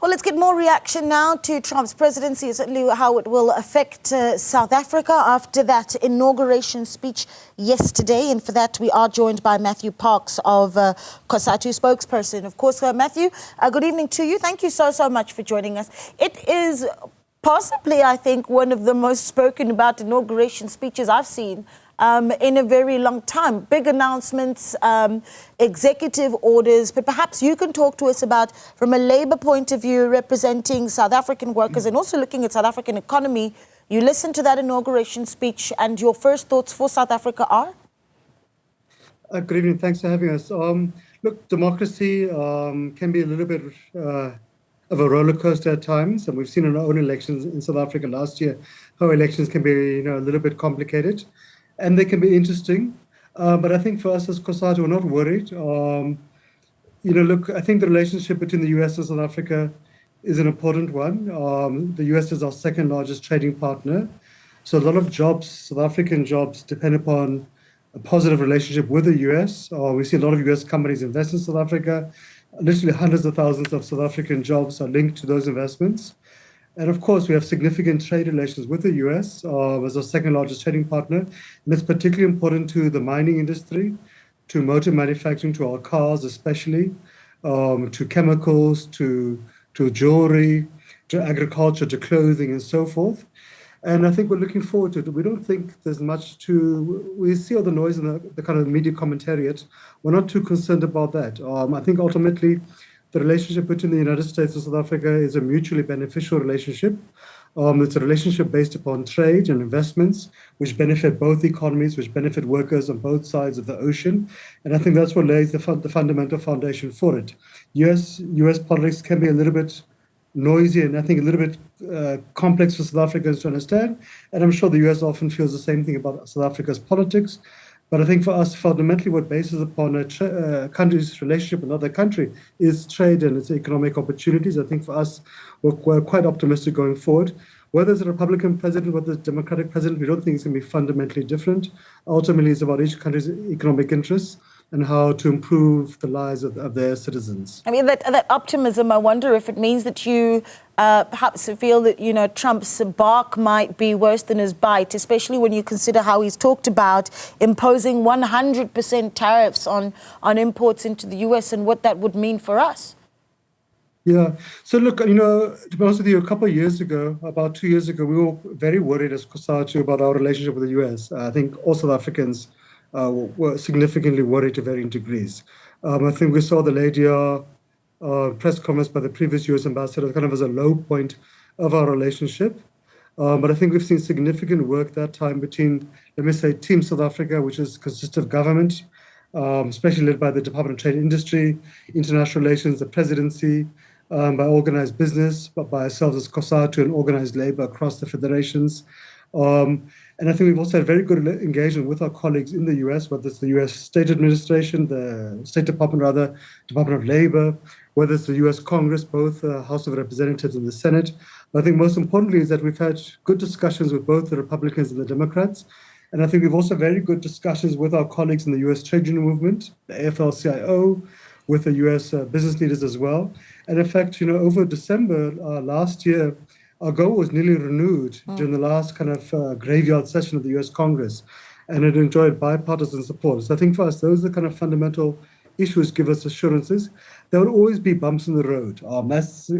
Well, let's get more reaction now to Trump's presidency, certainly how it will affect South Africa after that inauguration speech yesterday. And for that, we are joined by Matthew Parks of Cosatu, spokesperson. Of course, Matthew, good evening to you. Thank you so much for joining us. It is possibly, I think, one of the most spoken about inauguration speeches I've seen in a very long time. Big announcements, executive orders, but perhaps you can talk to us about, from a Labour point of view, representing South African workers and also looking at South African economy. You listened to that inauguration speech and your first thoughts for South Africa are? Good evening, thanks for having us. Look, democracy can be a little bit of a roller coaster at times, and we've seen in our own elections in South Africa last year how elections can be, a little bit complicated. And they can be interesting, but I think for us as Cosatu, we're not worried. Look, I think the relationship between the US and South Africa is an important one. The US is our second largest trading partner. So a lot of jobs, South African jobs, depend upon a positive relationship with the US. We see a lot of US companies invest in South Africa. Literally hundreds of thousands of South African jobs are linked to those investments. And of course, we have significant trade relations with the US as our second largest trading partner. And it's particularly important to the mining industry, to motor manufacturing, to our cars especially, to chemicals, to jewelry, to agriculture, to clothing and so forth. And I think we're looking forward to it. We don't think there's much we see all the noise and the kind of media commentariat. We're not too concerned about that. I think ultimately, the relationship between the United States and South Africa is a mutually beneficial relationship. It's a relationship based upon trade and investments, which benefit both economies, which benefit workers on both sides of the ocean. And I think that's what lays the fundamental foundation for it. US politics can be a little bit noisy and I think a little bit complex for South Africans to understand. And I'm sure the US often feels the same thing about South Africa's politics. But I think for us, fundamentally, what bases upon a country's relationship with another country is trade and its economic opportunities. I think for us, we're quite optimistic going forward. Whether it's a Republican president, whether it's a Democratic president, we don't think it's going to be fundamentally different. Ultimately, it's about each country's economic interests and how to improve the lives of their citizens. I mean, that optimism, I wonder if it means that you perhaps feel that, Trump's bark might be worse than his bite, especially when you consider how he's talked about imposing 100% tariffs on imports into the US and what that would mean for us. Yeah. So look, to be honest with you, a couple of years ago, about 2 years ago, we were very worried as Cosatu about our relationship with the US. I think all South Africans were significantly worried to varying degrees. I think we saw the Ladia press conference by the previous US ambassador kind of as a low point of our relationship. But I think we've seen significant work that time between, let me say, Team South Africa, which consists of government, especially led by the Department of Trade and Industry, international relations, the presidency, by organized business, but by ourselves as Cosatu and organized labor across the federations. And I think we've also had very good engagement with our colleagues in the US, whether it's the US State Administration, the State Department, Department of Labor, whether it's the US Congress, both House of Representatives and the Senate. But I think most importantly is that we've had good discussions with both the Republicans and the Democrats. And I think we've also very good discussions with our colleagues in the US trade union movement, the AFL-CIO, with the US business leaders as well. And in fact, over December last year, our goal was nearly renewed during the last kind of graveyard session of the US Congress, and it enjoyed bipartisan support. So I think for us, those are the kind of fundamental issues give us assurances. There will always be bumps in the road. That's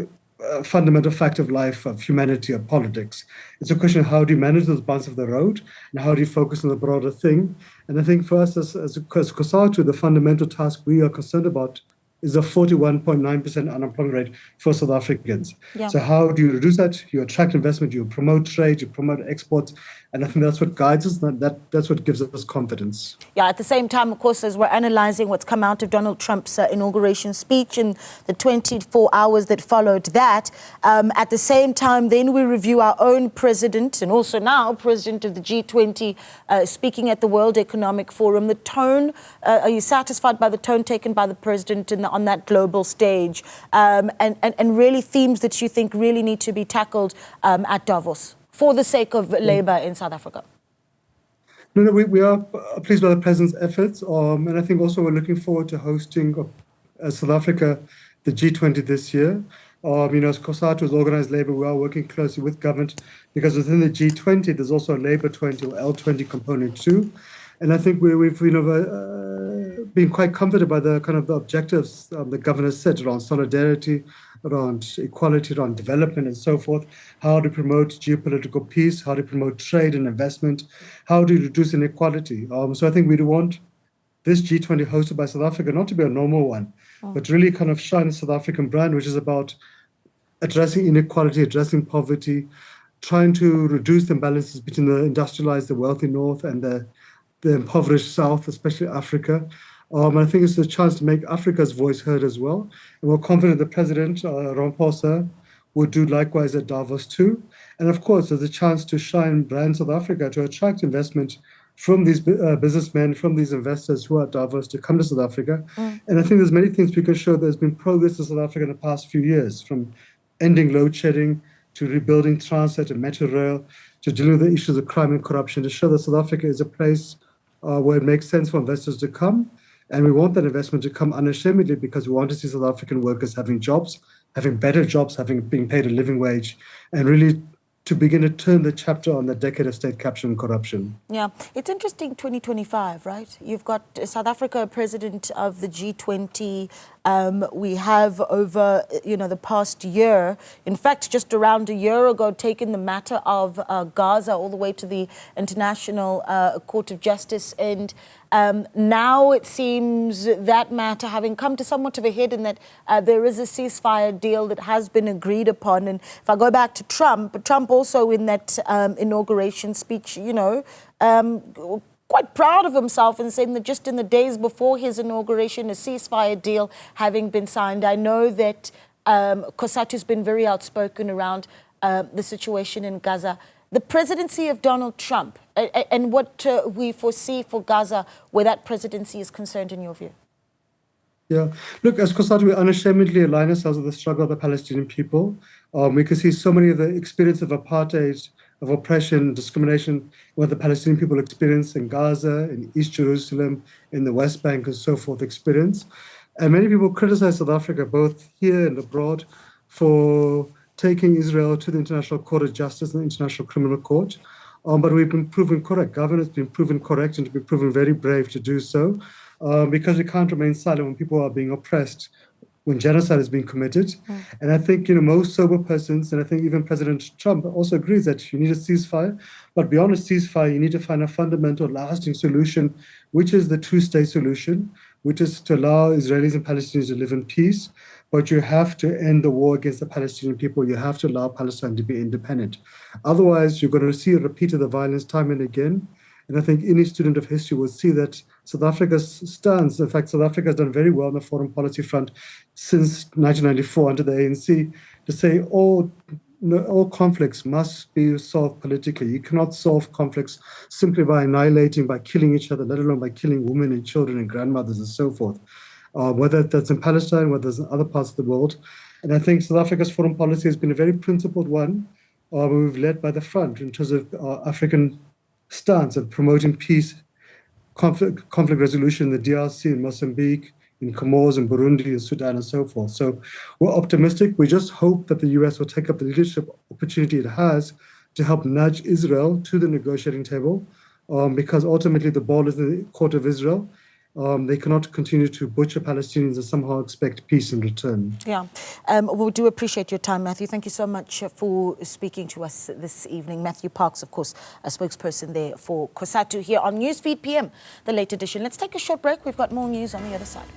a fundamental fact of life, of humanity, of politics. It's a question of how do you manage those bumps of the road and how do you focus on the broader thing. And I think for us as Cosatu, the fundamental task we are concerned about is a 41.9% unemployment rate for South Africans. Yeah. So how do you reduce that? You attract investment, you promote trade, you promote exports, and I think that's what guides us, that's what gives us confidence. Yeah, at the same time, of course, as we're analysing what's come out of Donald Trump's inauguration speech and the 24 hours that followed that, at the same time, then we review our own president and also now president of the G20 speaking at the World Economic Forum. The tone, are you satisfied by the tone taken by the president on that global stage and really themes that you think really need to be tackled at Davos for the sake of labour in South Africa? No, we are pleased by the President's efforts, and I think also we're looking forward to hosting South Africa, the G20 this year. As Cosatu is organized labor, we are working closely with government because within the G20, there's also a Labour 20 or L20 component too. And I think we've been quite comforted by the kind of the objectives the governor set around solidarity, around equality, around development and so forth, how to promote geopolitical peace, how to promote trade and investment, how to reduce inequality. So I think we do want this G20 hosted by South Africa not to be a normal one, but really kind of shine a South African brand, which is about addressing inequality, addressing poverty, trying to reduce the imbalances between the industrialized, the wealthy North and the impoverished South, especially Africa. I think it's a chance to make Africa's voice heard as well. And we're confident the President, Ramaphosa, would do likewise at Davos too. And of course, there's a chance to shine brand South Africa, to attract investment from these businessmen, from these investors who are at Davos to come to South Africa. And I think there's many things we can show there's been progress in South Africa in the past few years, from ending load shedding to rebuilding transit and metro rail, to dealing with the issues of crime and corruption, to show that South Africa is a place where it makes sense for investors to come. And we want that investment to come unashamedly because we want to see South African workers having jobs, having better jobs, being paid a living wage, and really to begin to turn the chapter on the decade of state capture and corruption. Yeah, it's interesting, 2025, right? You've got South Africa, president of the G20. We have over, the past year, in fact, just around a year ago, taken the matter of Gaza all the way to the International Court of Justice. And now it seems that matter having come to somewhat of a head in that there is a ceasefire deal that has been agreed upon. And if I go back to Trump also in that inauguration speech, quite proud of himself and saying that just in the days before his inauguration, a ceasefire deal having been signed. I know that Cosatu's been very outspoken around the situation in Gaza. The presidency of Donald Trump and what we foresee for Gaza where that presidency is concerned in your view? Yeah, look, as Cosatu, we unashamedly align ourselves with the struggle of the Palestinian people. We can see so many of the experience of apartheid, of oppression, discrimination, what the Palestinian people experience in Gaza, in East Jerusalem, in the West Bank, and so forth experience. And many people criticize South Africa, both here and abroad, for taking Israel to the International Court of Justice and the International Criminal Court. But we've been proven correct. Government has been proven correct and to be proven very brave to do so, because we can't remain silent when people are being oppressed, when genocide is being committed. And I think, most sober persons, and I think even President Trump also agrees that you need a ceasefire. But beyond a ceasefire, you need to find a fundamental, lasting solution, which is the two-state solution, which is to allow Israelis and Palestinians to live in peace. But you have to end the war against the Palestinian people. You have to allow Palestine to be independent. Otherwise, you're going to see a repeat of the violence time and again. And I think any student of history will see that South Africa's stance, in fact, South Africa has done very well on the foreign policy front since 1994 under the ANC, to say all conflicts must be solved politically. You cannot solve conflicts simply by annihilating, by killing each other, let alone by killing women and children and grandmothers and so forth, whether that's in Palestine, whether it's in other parts of the world. And I think South Africa's foreign policy has been a very principled one. We've led by the front in terms of African stance of promoting peace, conflict resolution in the DRC, in Mozambique, in Comoros, in Burundi, in Sudan, and so forth. So we're optimistic. We just hope that the US will take up the leadership opportunity it has to help nudge Israel to the negotiating table, because ultimately the ball is in the court of Israel. They cannot continue to butcher Palestinians and somehow expect peace in return. Yeah, we do appreciate your time, Matthew. Thank you so much for speaking to us this evening. Matthew Parks, of course, a spokesperson there for Cosatu here on Newsfeed PM, the late edition. Let's take a short break. We've got more news on the other side.